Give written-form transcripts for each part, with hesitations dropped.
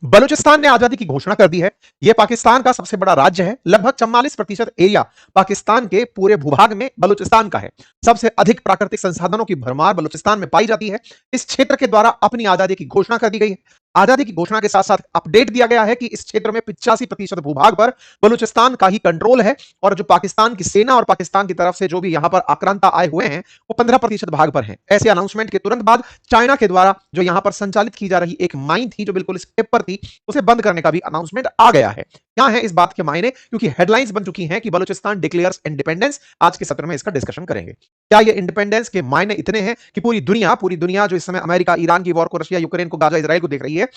बलूचिस्तान ने आजादी की घोषणा कर दी है। यह पाकिस्तान का सबसे बड़ा राज्य है। लगभग 44% एरिया पाकिस्तान के पूरे भूभाग में बलूचिस्तान का है। सबसे अधिक प्राकृतिक संसाधनों की भरमार बलूचिस्तान में पाई जाती है। इस क्षेत्र के द्वारा अपनी आजादी की घोषणा कर दी गई है। आजादी की घोषणा के साथ साथ अपडेट दिया गया है कि इस क्षेत्र में 85% भूभाग पर बलूचिस्तान का ही कंट्रोल है और जो पाकिस्तान की सेना और पाकिस्तान की तरफ से जो भी यहां पर आक्रांता आए हुए हैं वो 15% भाग पर हैं। ऐसे अनाउंसमेंट के तुरंत बाद चाइना के द्वारा जो यहां पर संचालित की जा रही एक माइन थी जो बिल्कुल इस टिप पर थी, उसे बंद करने का भी अनाउंसमेंट आ गया है। क्या है इस बात के मायने, क्योंकि हेडलाइंस बन चुकी हैं कि बलूचिस्तान डिक्लेयर्स इंडिपेंडेंस। आज के सत्र में इसका डिस्कशन करेंगे। क्या ये इंडिपेंडेंस के मायने इतने हैं कि पूरी दुनिया जो इस समय अमेरिका ईरान की वॉर को, रशिया यूक्रेन को, गाजा इजराइल को देख रही है,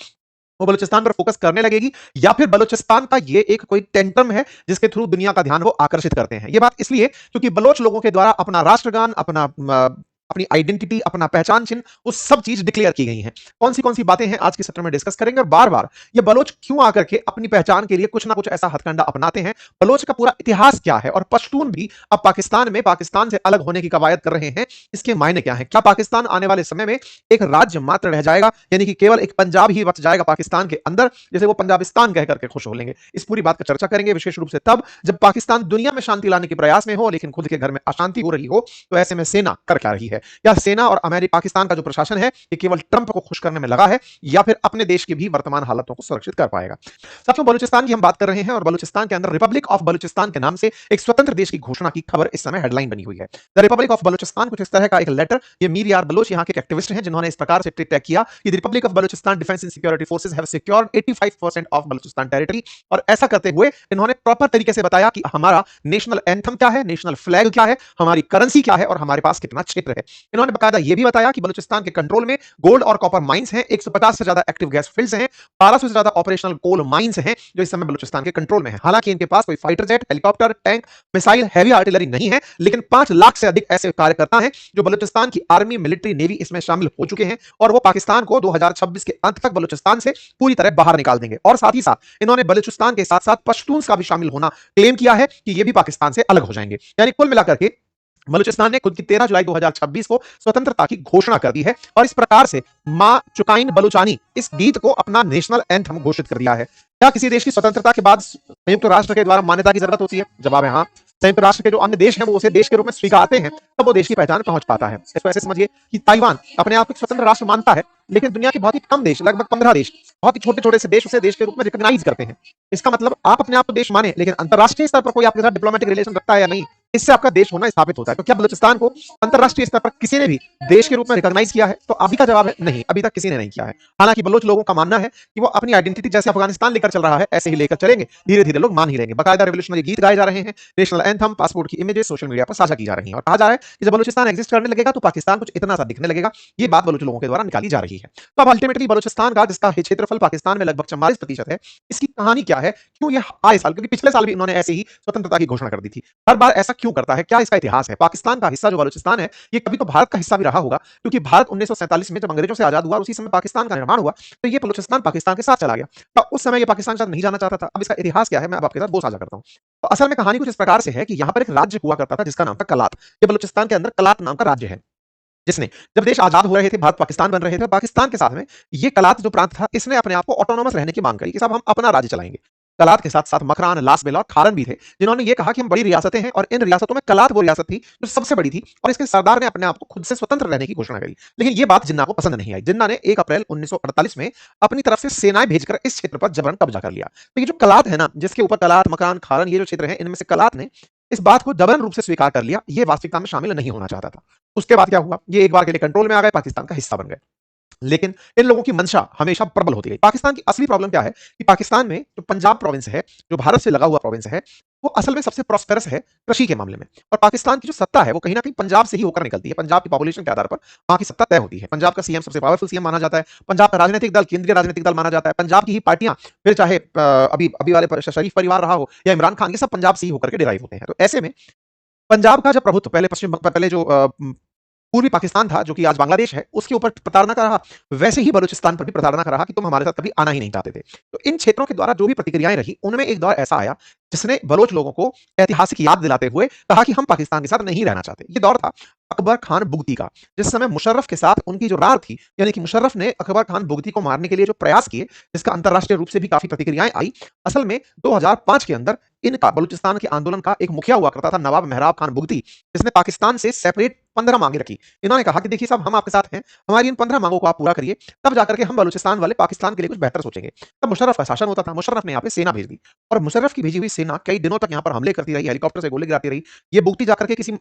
वो बलूचिस्तान पर फोकस करने लगेगी, या फिर बलूचिस्तान का ये एक कोई टेंटम है जिसके थ्रू दुनिया का ध्यान वो आकर्षित करते हैं। ये बात इसलिए क्योंकि बलोच लोगों के द्वारा अपना राष्ट्रगान, अपनी आइडेंटिटी, अपना पहचान चिन्ह, वो सब चीज डिक्लेयर की गई हैं। कौन सी बातें हैं आज के सत्र में डिस्कस करेंगे। और बार बार ये बलोच क्यों आकर के अपनी पहचान के लिए कुछ ना कुछ ऐसा हथकंडा अपनाते हैं, बलोच का पूरा इतिहास क्या है, और पश्तून भी अब पाकिस्तान में पाकिस्तान से अलग होने की कवायद कर रहे हैं, इसके मायने क्या है। क्या पाकिस्तान आने वाले समय में एक राज्य मात्र रह जाएगा, यानी कि केवल एक पंजाब ही बच जाएगा पाकिस्तान के अंदर, जैसे वो पंजाबिस्तान कह करके खुश हो लेंगे। इस पूरी बात का चर्चा करेंगे, विशेष रूप से तब जब पाकिस्तान दुनिया में शांति लाने के प्रयास में हो लेकिन खुद के घर में अशांति हो रही हो। तो ऐसे में सेना कर क्या रही है, या सेना और अमेरिका पाकिस्तान का जो प्रशासन है ये केवल ट्रंप को खुश करने में लगा है, या फिर अपने देश की भी वर्तमान हालतों को सुरक्षित कर पाएगा। साथियों, बलूचिस्तान की हम बात कर रहे हैं और बलूचिस्तान के अंदर रिपब्लिक ऑफ बलूचिस्तान के नाम से एक स्वतंत्र देश की घोषणा की खबर इस समय हेडलाइन बनी हुई है। द रिपब्लिक ऑफ बलूचिस्तान कुछ इस तरह का एक लेटर, ये मीर यार बलोच यहाँ के एक्टिविस्ट हैं जिन्होंने इस प्रकार से ट्वीट किया कि the Republic of Balochistan defence and security forces have secured 85% of Balochistan territory. और ऐसा करते हुए इन्होंने प्रॉपर तरीके से बताया कि हमारा नेशनल एंथम क्या है, नेशनल फ्लैग क्या है, हमारी करेंसी क्या है और हमारे पास कितना क्षेत्र है। इन्होंने बकायदा यह भी बताया कि बलूचिस्तान के कंट्रोल में गोल्ड और कॉपर माइंस हैं, 150 से ज्यादा एक्टिव गैस फील्ड्स हैं, 1200 से ज्यादा ऑपरेशनल कोल माइंस हैं जो इस समय बलूचिस्तान के कंट्रोल में है। हालांकि इनके पास कोई fighter jet, helicopter, tank, missile, heavy artillery नहीं है, लेकिन 5 लाख से अधिक ऐसे कार्यकर्ता हैं जो बलूचिस्तान की आर्मी, मिलिट्री, नेवी इसमें शामिल हो चुके हैं और वो पाकिस्तान को 2026 के अंत तक बलूचिस्तान से पूरी तरह बाहर निकाल देंगे। और साथ ही साथ इन्होंने बलूचिस्तान के साथ साथ पश्तून्स का भी शामिल होना क्लेम किया है कि ये भी पाकिस्तान से अलग हो जाएंगे। यानी कुल मिलाकर के बलूचिस्तान ने खुद की 13 जुलाई 2026 को स्वतंत्रता की घोषणा कर दी है और इस प्रकार से मां चुकाइन बलूचानी इस गीत को अपना नेशनल एंथम घोषित कर दिया है। क्या किसी देश की स्वतंत्रता के बाद संयुक्त राष्ट्र के द्वारा मान्यता की जरूरत होती है? जवाब है हाँ। संयुक्त राष्ट्र के जो अन्य देश हैं वो उसे देश के रूप में स्वीकारते हैं, तब वो देश की पहचान पहुंच पाता है। इसको ऐसे समझिए कि ताइवान अपने आप को स्वतंत्र राष्ट्र मानता है, लेकिन दुनिया के बहुत ही कम देश, लगभग 15 देश, बहुत ही छोटे छोटे से देश उसे देश के रूप में रिकॉग्नाइज करते हैं। इसका मतलब आप अपने आप को देश माने, लेकिन अंतरराष्ट्रीय स्तर पर कोई आपके साथ डिप्लोमेटिक रिलेशन रखता है या नहीं, इससे आपका देश होना स्थापित होता है। तो क्या बलूचिस्तान को अंतरराष्ट्रीय स्तर पर किसी ने भी देश के रूप में रिकॉग्नाइज किया है? तो अभी का जवाब है नहीं, अभी तक किसी ने नहीं किया है। हालांकि बलोच लोगों का मानना है कि वो अपनी आइडेंटिटी जैसे अफगानिस्तान लेकर चल रहा है ऐसे ही लेकर चलेंगे, धीरे धीरे लोग मान ही लेंगे। बाकायदा रेवोल्यूशनरी गीत गाए जा रहे हैं, नेशनल एंथम, पासपोर्ट की इमेजेस सोशल मीडिया पर साझा की जा रही है और कहा जा रहा है कि जब बलूचिस्तान एग्जिस्ट करने लगेगा तो पाकिस्तान कुछ इतना सा दिखने लगेगा। ये बात बलोच लोगों के द्वारा निकाली जा रही है। तो अब अल्टीमेटली बलूचिस्तान का, जिसका क्षेत्रफल पाकिस्तान में लगभग 44% है, इसकी कहानी क्या है, क्यों ये आए साल, क्योंकि पिछले साल भी इन्होंने ऐसे ही स्वतंत्रता की घोषणा कर दी थी, हर बार ऐसा क्यों करता है, क्या इसका इतिहास है? पाकिस्तान का हिस्सा जो बलूचिस्तान है ये कभी तो भारत का हिस्सा भी रहा होगा, क्योंकि भारत 1947 में जब अंग्रेजों से आजाद हुआ उसी समय पाकिस्तान का निर्माण हुआ, तो ये बलूचिस्तान पाकिस्तान के साथ चला गया। तो उस समय ये पाकिस्तान के साथ नहीं जाना चाहता था। अब इसका इतिहास क्या है मैं अब आपके साथ वो साझा करता हूं। तो असल में कहानी कुछ इस प्रकार से है कि यहां पर एक राज्य हुआ करता था जिसका नाम था कलात। ये बलूचिस्तान के अंदर कलात नाम का राज्य है, जिसने जब देश आजाद हो रहे थे, भारत पाकिस्तान बन रहे थे, पाकिस्तान के साथ में ये कलात जो प्रांत था इसने अपने आप को ऑटोनोमस रहने की मांग करी कि साहब हम अपना राज्य चलाएंगे। कलात के साथ साथ मकरान, लासबेला और खारन भी थे, जिन्होंने ये कहा कि हम बड़ी रियासतें हैं और इन रियासतों में कलात वो रियासत थी जो सबसे बड़ी थी और इसके सरदार ने अपने आप को खुद से स्वतंत्र रहने की घोषणा करी। लेकिन ये बात जिन्ना को पसंद नहीं आई। जिन्ना ने 1 अप्रैल 1948 में अपनी तरफ से सेनाएं भेजकर इस क्षेत्र पर जबरन कब्जा कर लिया। तो ये जो कलात है ना, जिसके ऊपर कलात, मकान, खारन ये जो क्षेत्र है, इनमें से कलात ने इस बात को जबरन रूप से स्वीकार कर लिया। ये वास्तविकता में शामिल नहीं होना चाहता था। उसके बाद क्या हुआ, ये एक बार के लिए कंट्रोल में आ गए, पाकिस्तान का हिस्सा बन गए। लेकिन इन लोगों की मंशा हमेशा प्रबल होती गई। पाकिस्तान की असली प्रॉब्लम क्या है कि पाकिस्तान में जो पंजाब प्रोविंस है, जो भारत से लगा हुआ प्रोविंस है, वो असल में सबसे प्रॉस्पेरस है कृषि के मामले में। और पाकिस्तान की जो सत्ता है वो कहीं ना कहीं पंजाब से ही होकर निकलती है। पंजाब की पॉपुलेशन के आधार पर वहां की सत्ता तय होती है। पंजाब का सीएम सबसे पावरफुल सीएम माना जाता है। पंजाब का राजनीतिक दल केंद्रीय राजनीतिक दल माना जाता है। पंजाब की ही पार्टियां, फिर चाहे अभी अभी वाले शरीफ परिवार रहा हो या इमरान खान, ये सब पंजाब से ही होकर के डिराइव होते हैं। तो ऐसे में पंजाब का जब प्रभुत्व पहले जो पूर्वी पाकिस्तान था, जो कि आज बांग्लादेश है, उसके ऊपर प्रताड़ना का रहा, वैसे ही बलूचिस्तान पर भी प्रताड़ना का रहा कि तुम हमारे साथ कभी आना ही नहीं चाहते थे। तो इन क्षेत्रों के द्वारा जो भी प्रतिक्रियाएं रही, उनमें एक दौर ऐसा आया जिसने बलोच लोगों को ऐतिहासिक याद दिलाते हुए कहा कि हम पाकिस्तान के साथ नहीं रहना चाहते। ये दौर था अकबर खान बुगती का। जिस समय मुशर्रफ के साथ उनकी जो रार थी, यानी कि मुशर्रफ ने अकबर खान बुगती को मारने के लिए जो प्रयास किए, जिसका अंतर्राष्ट्रीय रूप से भी काफ़ी प्रतिक्रियाएँ आई, असल में 2005 के अंदर इनका बलूचिस्तान के आंदोलन का एक मुखिया हुआ करता था नवाब मेहराब खान बुगती, जिसने पाकिस्तान से सेपरेट 15 मांगें रखी। इन्होंने कहा कि देखिए साहब हम आपके साथ हैं, हमारी इन 15 मांगों को आप पूरा करिए, तब जाकर के हम बलूचिस्तान वाले पाकिस्तान के लिए कुछ बेहतर सोचेंगे। तब मुशर्रफ का शासन होता था, मुशर्रफ ने यहाँ पे सेना भेज दी और मुशर्रफ की भेजी हुई सेना कई दिनों तक यहाँ पर हमले करती रही, हेलीकॉप्टर से गोली गिराती रही। ये बुगती जाकर के किसी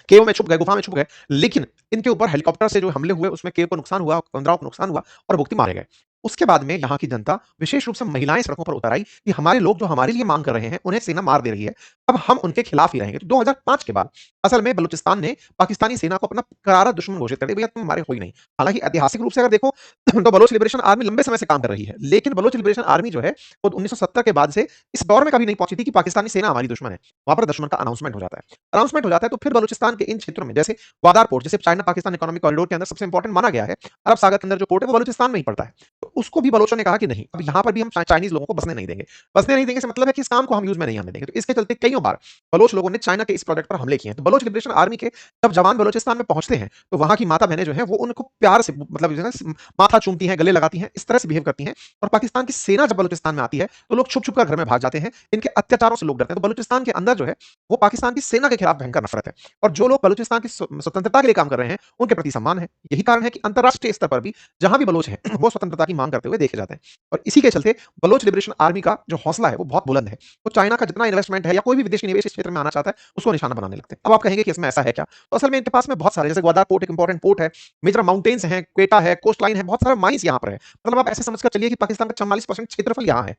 केव में छुप गए, गुफा में छुप गए, लेकिन इनके ऊपर हेलीकॉप्टर से जो हमले हुए उसमें केव को नुकसान हुआ, कंदराव को नुकसान हुआ और भुक्ति मारे गए। उसके बाद में यहाँ की जनता, विशेष रूप से महिलाएं सड़कों पर उतर आई कि हमारे लोग जो हमारे लिए मांग कर रहे हैं, उन्हें सेना मार दे रही है, अब हम उनके खिलाफ ही रहेंगे। तो 2005 के बाद असल में बलूचिस्तान ने पाकिस्तानी सेना को अपना करारा दुश्मन घोषित कर दिया, भैया तुम हमारे हो ही नहीं। हालांकि ऐतिहासिक रूप से अगर देखो तो बलोच लिबरेशन आर्मी लंबे समय से काम कर रही है, लेकिन बलोच लिबरेशन आर्मी जो है वो 1970 के बाद से इस दौर में कभी नहीं पहुंची थी कि पाकिस्तानी सेना हमारी दुश्मन है। वहां पर दुश्मन का अनाउंसमेंट हो जाता है। अनाउंसमेंट हो जाता है तो फिर बलूचिस्तान के इन क्षेत्रों में, जैसे ग्वादार पोर्ट, जिसे चाइना पाकिस्तान इकोनॉमिक कॉरिडोर के अंदर सबसे इंपॉर्टेंट माना गया है, अरब सागर के अंदर जो पोर्ट है वो बलूचिस्तान में ही पड़ता है, तो उसको भी बलोचों ने कहा कि नहीं, अब यहाँ पर भी हम चाइनीज लोगों को बसने नहीं देंगे। बसने नहीं देंगे से मतलब है कि इस काम को हम यूज में नहीं आने देंगे। तो इसके चलते कईयों बार बलोच लोगों ने चाइना के इस प्रोजेक्ट पर हमले किए हैं। तो बलोच लिबरेशन आर्मी के जब जवान बलोचिस्तान में पहुंचते हैं तो वहां की माता बहनें जो है वो उनको प्यार से मतलब जो है ना माथा चूमती हैं, गले लगाती हैं, इस तरह से बिहेव करती हैं। और पाकिस्तान की सेना जब बलूचिस्तान में आती है तो लोग छुप छुप कर घर में भाग जाते हैं, इनके अत्याचारों से लोग डरते हैं। तो बलूचिस्तान के अंदर जो है वो पाकिस्तान की सेना के खिलाफ भयंकर नफरत है और जो लोग बलूचिस्तान की स्वतंत्रता के लिए काम कर रहे हैं उनके प्रति सम्मान है। यही कारण है कि अंतरराष्ट्रीय स्तर पर भी जहां भी बलोच हैं वो स्वतंत्रता की मांग करते हुए देखे जाते हैं। और इसी के चलते बलोच लिबरेशन आर्मी का जो हौसला है वो बहुत बुलंद है। वो चाइना का जितना इन्वेस्टमेंट है या कोई भी विदेशी निवेश इस क्षेत्र में आना चाहता है उसको निशाना बनाने लगते हैं। अब आप कहेंगे कि इसमें ऐसा है क्या? तो असल में इनके पास में बहुत सारे, जैसे ग्वादार पोर्ट एक इंपॉर्टेंट पोर्ट है, मेजर माउंटेन्स हैं, क्वेटा है, कोस्ट लाइन है, बहुत सारा माइंस यहाँ पर है। मतलब आप ऐसे समझकर चलिए कि पाकिस्तान का 44% क्षेत्रफल यहाँ है।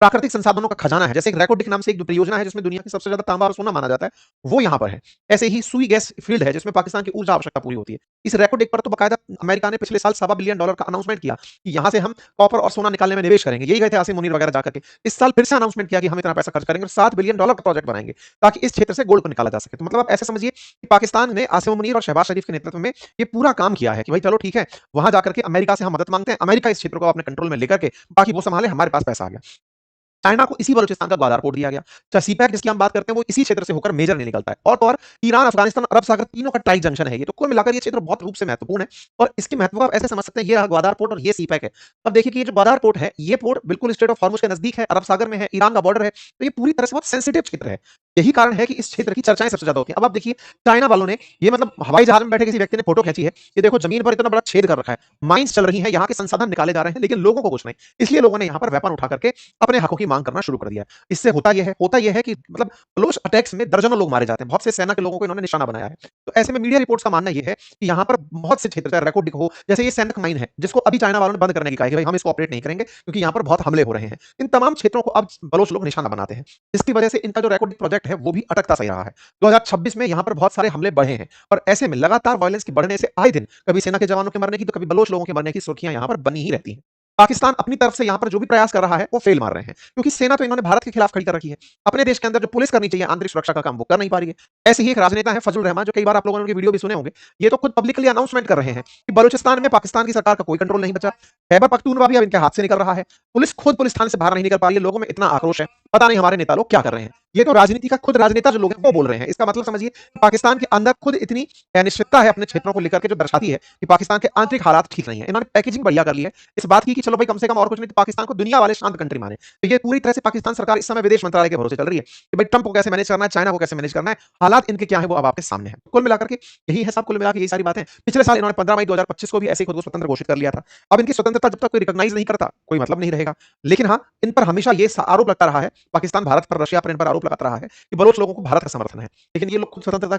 प्राकृतिक संसाधनों का खजाना है। जैसे एक रैकोडिक नाम से एक परियोजना है जिसमें दुनिया की सबसे ज्यादा तांबा और सोना माना जाता है, वो यहाँ पर है। ऐसे ही सुई गैस फील्ड है जिसमें पाकिस्तान की ऊर्जा आवश्यकता पूरी होती है। इस रैकोडिक पर तो बाकायदा अमेरिका ने पिछले साल $2.25 बिलियन का अनाउंसमेंट किया कि यहाँ से हम कॉपर और सोना निकालने में निवेश करेंगे। यही गए थे आसिम मुनीर वगैरह जाकर के। इस साल फिर से अनाउंसमेंट किया कि हम इतना पैसा खर्च करेंगे और $7 बिलियन का प्रोजेक्ट बनाएंगे ताकि इस क्षेत्र से गोल्ड को निकाला जा सके। तो मतलब आप ऐसे समझिए कि पाकिस्तान ने आसिम मुनीर और शहबाज शरीफ के नेतृत्व में ये पूरा काम किया है कि भाई चलो ठीक है, वहां जाकर के अमेरिका से हम मदद मांगते हैं, अमेरिका इस क्षेत्र को अपने कंट्रोल में लेकर के बाकी वो संभाले, हमारे पास पैसा आ गया। चाइना को इसी बलूचिस्तान का ग्वादार पोर्ट दिया गया। चाहे सीपैक जिसकी हम बात करते हैं वो इसी क्षेत्र से होकर मेजर नहीं निकलता है। और तो और ईरान, अफगानिस्तान, अरब सागर तीनों का टाइट जंक्शन है ये। तो कुल मिलाकर ये क्षेत्र बहुत रूप से महत्वपूर्ण है और इसके महत्व को आप ऐसे समझ सकते हैं, ये रहा ग्वादार पोर्ट और ये सीपैक है। अब देखिए कि ये जो ग्वादार पोर्ट है, ये पोर्ट बिल्कुल स्ट्रेट ऑफ हॉर्मुज के नजदीक है, अरब सागर में है, ईरान का बॉर्डर है, तो ये पूरी तरह से बहुत सेंसिटिव क्षेत्र है। यही कारण है कि इस क्षेत्र की चर्चाएं सबसे ज्यादा होती हैं। अब आप देखिए चाइना वालों ने ये मतलब हवाई जहाज में बैठे किसी व्यक्ति ने फोटो खींची है, ये देखो जमीन पर इतना बड़ा छेद कर रखा है, माइंस चल रही है, यहाँ के संसाधन निकाले जा रहे हैं, लेकिन लोगों को कुछ नहीं। इसलिए लोगों ने यहाँ पर वेपन उठा करके अपने हकों की मांग करना शुरू कर दिया है। इससे होता यह है कि मतलब बलोच अटैक्स में दर्जनों लोग मारे जाते हैं, बहुत से सेना के लोगों को इन्होंने निशाना बनाया है। तो ऐसे में मीडिया रिपोर्ट्स का मानना यह है कि यहाँ पर बहुत से क्षेत्र, चाहे रैकोडिक हो, जैसे ये सैनिक माइन है जिसको अभी चाइना वालों ने बंद करने की कहा है कि भाई हम इसको ऑपरेट नहीं करेंगे क्योंकि यहाँ पर बहुत हमले हो रहे हैं। इन तमाम क्षेत्रों को अब बलोच लोग निशाना बनाते हैं, जिसकी वजह से इनका जो रैकोडिक प्रोजेक्ट है वो भी अटकता सही रहा है। 2026 में यहाँ पर बहुत सारे हमले बढ़े हैं और ऐसे में लगातार वायलेंस के बढ़ने से आए दिन कभी सेना के जवानों के मरने की तो कभी बलोच लोगों के मरने की सुर्खियां यहाँ पर बनी ही रहती हैं। पाकिस्तान अपनी तरफ से यहाँ पर जो भी प्रयास कर रहा है वो फेल मार रहे हैं क्योंकि सेना तो इन्होंने भारत के खिलाफ खड़ी कर रखी है। अपने देश के अंदर जो पुलिस करनी चाहिए आंतरिक सुरक्षा का काम वो कर नहीं पा रही है। ऐसे ही एक राजनेता है फजल रहमान, जो कई बार आप लोगों ने उनके वीडियो भी सुने होंगे, ये तो खुद पब्लिकली अनाउंसमेंट कर रहे हैं कि बलूचिस्तान में पाकिस्तान की सरकार का कोई कंट्रोल नहीं बचा। खैबर पख्तूनख्वा भी अब इनके हाथ से निकल रहा है। पुलिस खुद पुलिस थाने से बाहर नहीं निकल पा रही है। लोगों में इतना आक्रोश है, पता नहीं हमारे नेता लोग क्या कर रहे हैं। ये तो राजनीति का खुद राजनेता जो लोग हैं वो बोल रहे हैं। इसका मतलब समझिए पाकिस्तान के अंदर खुद इतनी अनिश्चितता है अपने क्षेत्रों को लेकर के, जो दर्शाती है कि पाकिस्तान के आंतरिक हालात ठीक नहीं है। इन्होंने पैकेजिंग बढ़िया कर ली है इस बात की कि चलो भाई कम से कम और कुछ नहीं तो पाकिस्तान को दुनिया वाले शांत कंट्री माने। तो ये पूरी तरह से पाकिस्तान सरकार इस समय विदेश मंत्रालय के भरोसे चल रही है कि भाई ट्रंप को कैसे मैनेज करना है, चाइना को कैसे मैनेज करना है, हालात इनके क्या है वो अब आपके सामने है। कुल मिलाकर के यही है सब, कुल मिलाकर यही सारी बातें। पिछले साल इन्होंने 15 मई 2025 को भी ऐसे ही खुद को स्वतंत्र घोषित कर लिया था। अब इनकी स्वतंत्रता जब तक कोई रिकॉग्नाइज नहीं करता कोई मतलब नहीं रहेगा। लेकिन हाँ, इन पर हमेशा ये आरोप लगता रहा है, पाकिस्तान भारत पर, रशिया पर इन पर आरोप लगाता रहा है कि बलोच लोगों को भारत का समर्थन है, लेकिन ये लोग खुद स्वतंत्रता के